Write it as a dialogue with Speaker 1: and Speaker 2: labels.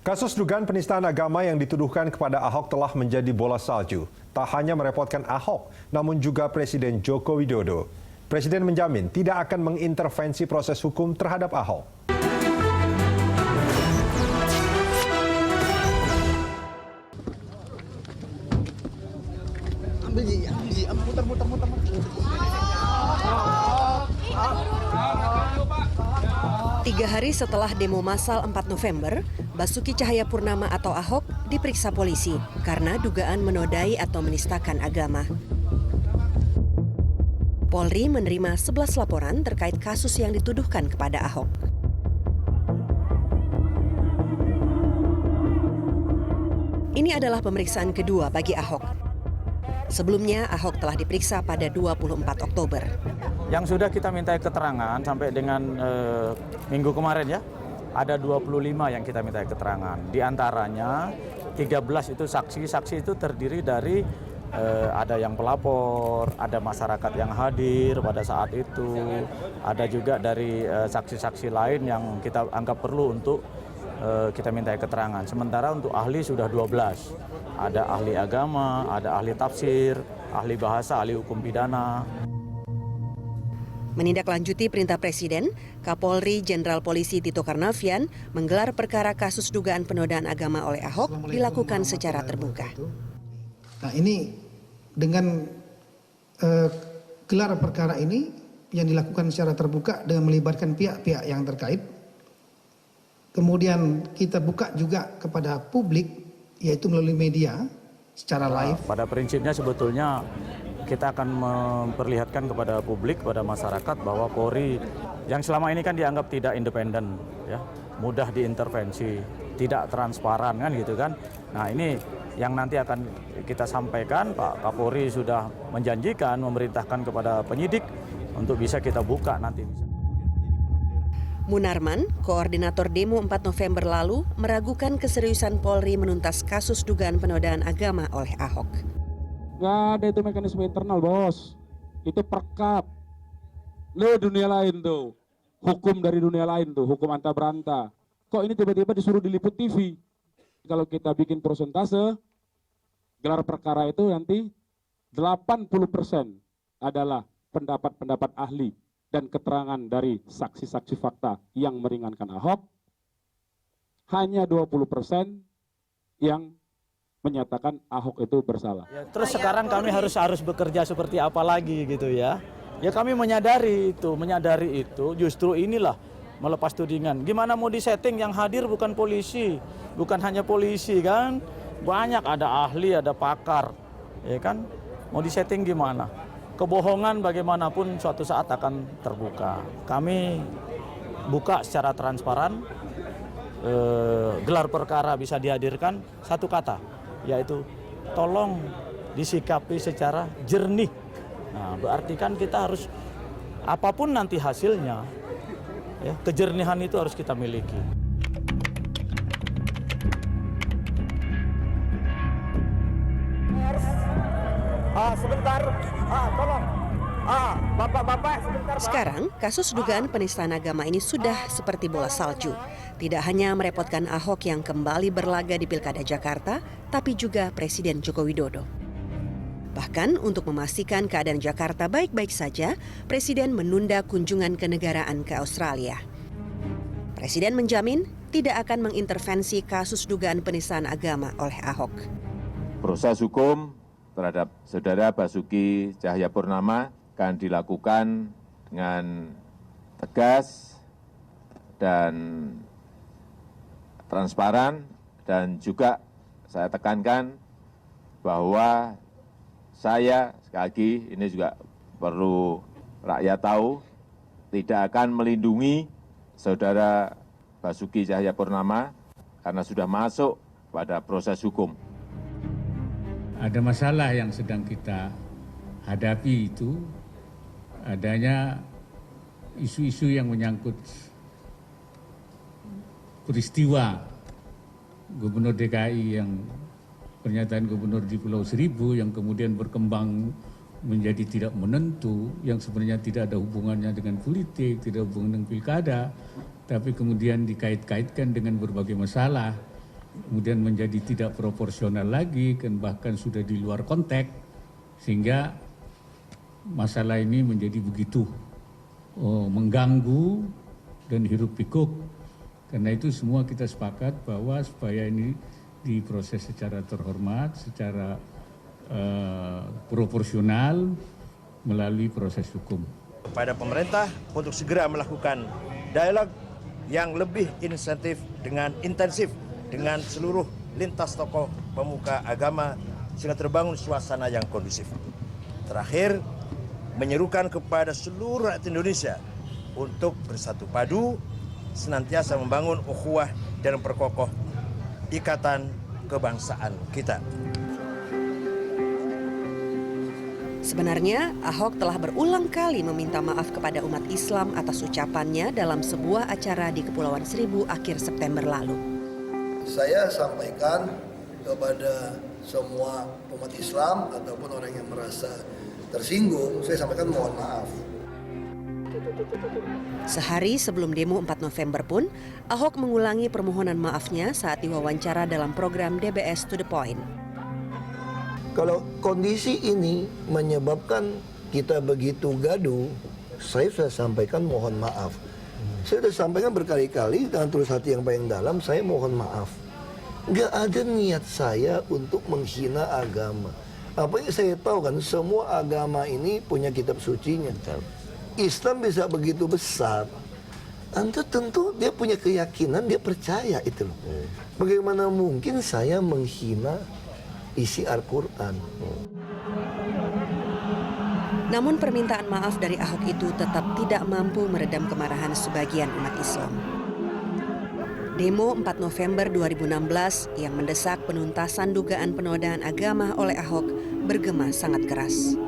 Speaker 1: Kasus dugaan penistaan agama yang dituduhkan kepada Ahok telah menjadi bola salju. Tak hanya merepotkan Ahok, namun juga Presiden Joko Widodo. Presiden menjamin tidak akan mengintervensi proses hukum terhadap Ahok.
Speaker 2: Tiga hari setelah demo massal 4 November, Basuki Cahayapurnama atau Ahok diperiksa polisi karena dugaan menodai atau menistakan agama. Polri menerima 11 laporan terkait kasus yang dituduhkan kepada Ahok. Ini adalah pemeriksaan kedua bagi Ahok. Sebelumnya, Ahok telah diperiksa pada 24 Oktober.
Speaker 3: Yang sudah kita minta keterangan sampai dengan minggu kemarin ya, ada 25 yang kita minta keterangan. Di antaranya 13 itu saksi-saksi itu terdiri dari ada yang pelapor, ada masyarakat yang hadir pada saat itu, ada juga dari saksi-saksi lain yang kita anggap perlu untuk kita minta keterangan. Sementara untuk ahli sudah 12. Ada ahli agama, ada ahli tafsir, ahli bahasa, ahli hukum pidana.
Speaker 2: Menindaklanjuti perintah Presiden, Kapolri Jenderal Polisi Tito Karnavian menggelar perkara kasus dugaan penodaan agama oleh Ahok dilakukan secara terbuka.
Speaker 4: Nah ini dengan gelar perkara ini yang dilakukan secara terbuka dengan melibatkan pihak-pihak yang terkait. Kemudian kita buka juga kepada publik, yaitu melalui media secara live.
Speaker 3: Pada prinsipnya sebetulnya kita akan memperlihatkan kepada publik, kepada masyarakat bahwa Polri yang selama ini kan dianggap tidak independen, ya, mudah diintervensi, tidak transparan kan gitu kan. Nah ini yang nanti akan kita sampaikan, Pak Kapolri sudah menjanjikan memerintahkan kepada penyidik untuk bisa kita buka nanti.
Speaker 2: Munarman, koordinator demo 4 November lalu, meragukan keseriusan Polri menuntas kasus dugaan penodaan agama oleh Ahok.
Speaker 5: Nggak ada itu mekanisme internal, bos. Itu perkap. Lo dunia lain tuh. Hukum dari dunia lain tuh, hukum anta beranta. Kok ini tiba-tiba disuruh diliput TV? Kalau kita bikin persentase, gelar perkara itu nanti 80% adalah pendapat-pendapat ahli dan keterangan dari saksi-saksi fakta yang meringankan Ahok. Hanya 20% yang menyatakan Ahok itu bersalah.
Speaker 3: Ya, terus sekarang kami harus bekerja seperti apa lagi gitu ya. Ya kami menyadari itu justru inilah melepas tudingan. Gimana mau disetting yang hadir bukan polisi, bukan hanya polisi kan. Banyak ada ahli, ada pakar, ya kan. Mau disetting gimana? Kebohongan bagaimanapun suatu saat akan terbuka. Kami buka secara transparan, gelar perkara bisa dihadirkan, satu kata, yaitu tolong disikapi secara jernih. Nah, berarti kan kita harus, apapun nanti hasilnya, ya, kejernihan itu harus kita miliki.
Speaker 6: Sebentar, tolong. Bapak-bapak sebentar.
Speaker 2: Sekarang, kasus dugaan penistaan agama ini sudah seperti bola salju. Tidak hanya merepotkan Ahok yang kembali berlaga di Pilkada Jakarta, tapi juga Presiden Joko Widodo. Bahkan untuk memastikan keadaan Jakarta baik-baik saja, Presiden menunda kunjungan kenegaraan ke Australia. Presiden menjamin tidak akan mengintervensi kasus dugaan penistaan agama oleh Ahok.
Speaker 7: Proses hukum terhadap Saudara Basuki Cahayapurnama akan dilakukan dengan tegas dan transparan, dan juga saya tekankan bahwa saya, sekali lagi ini juga perlu rakyat tahu, tidak akan melindungi Saudara Basuki Cahayapurnama karena sudah masuk pada proses hukum.
Speaker 8: Ada masalah yang sedang kita hadapi, itu adanya isu-isu yang menyangkut peristiwa Gubernur DKI yang pernyataan Gubernur di Pulau Seribu yang kemudian berkembang menjadi tidak menentu, yang sebenarnya tidak ada hubungannya dengan politik, tidak hubungan dengan pilkada, tapi kemudian dikait-kaitkan dengan berbagai masalah kemudian menjadi tidak proporsional lagi, kan bahkan sudah di luar konteks, sehingga masalah ini menjadi begitu mengganggu dan hiruk pikuk. Karena itu semua kita sepakat bahwa supaya ini diproses secara terhormat, secara proporsional melalui proses hukum.
Speaker 6: Kepada pemerintah untuk segera melakukan dialog yang lebih intensif dengan seluruh lintas tokoh pemuka agama sehingga terbangun suasana yang kondusif. Terakhir, menyerukan kepada seluruh rakyat Indonesia untuk bersatu padu, senantiasa membangun ukhuwah dan memperkokoh ikatan kebangsaan kita.
Speaker 2: Sebenarnya, Ahok telah berulang kali meminta maaf kepada umat Islam atas ucapannya dalam sebuah acara di Kepulauan Seribu akhir September lalu.
Speaker 9: Saya sampaikan kepada semua umat Islam ataupun orang yang merasa tersinggung, saya sampaikan mohon maaf.
Speaker 2: Sehari sebelum demo 4 November pun, Ahok mengulangi permohonan maafnya saat diwawancara dalam program DBS To The Point.
Speaker 9: Kalau kondisi ini menyebabkan kita begitu gaduh, saya sudah sampaikan mohon maaf. Saya sudah sampaikan berkali-kali dengan tulus hati yang paling dalam, saya mohon maaf. Nggak ada niat saya untuk menghina agama. Apa yang saya tahu kan, semua agama ini punya kitab sucinya. Islam bisa begitu besar, Anda tentu dia punya keyakinan, dia percaya itu loh. Bagaimana mungkin saya menghina isi Al-Quran?
Speaker 2: Namun permintaan maaf dari Ahok itu tetap tidak mampu meredam kemarahan sebagian umat Islam. Demo 4 November 2016 yang mendesak penuntasan dugaan penodaan agama oleh Ahok bergema sangat keras.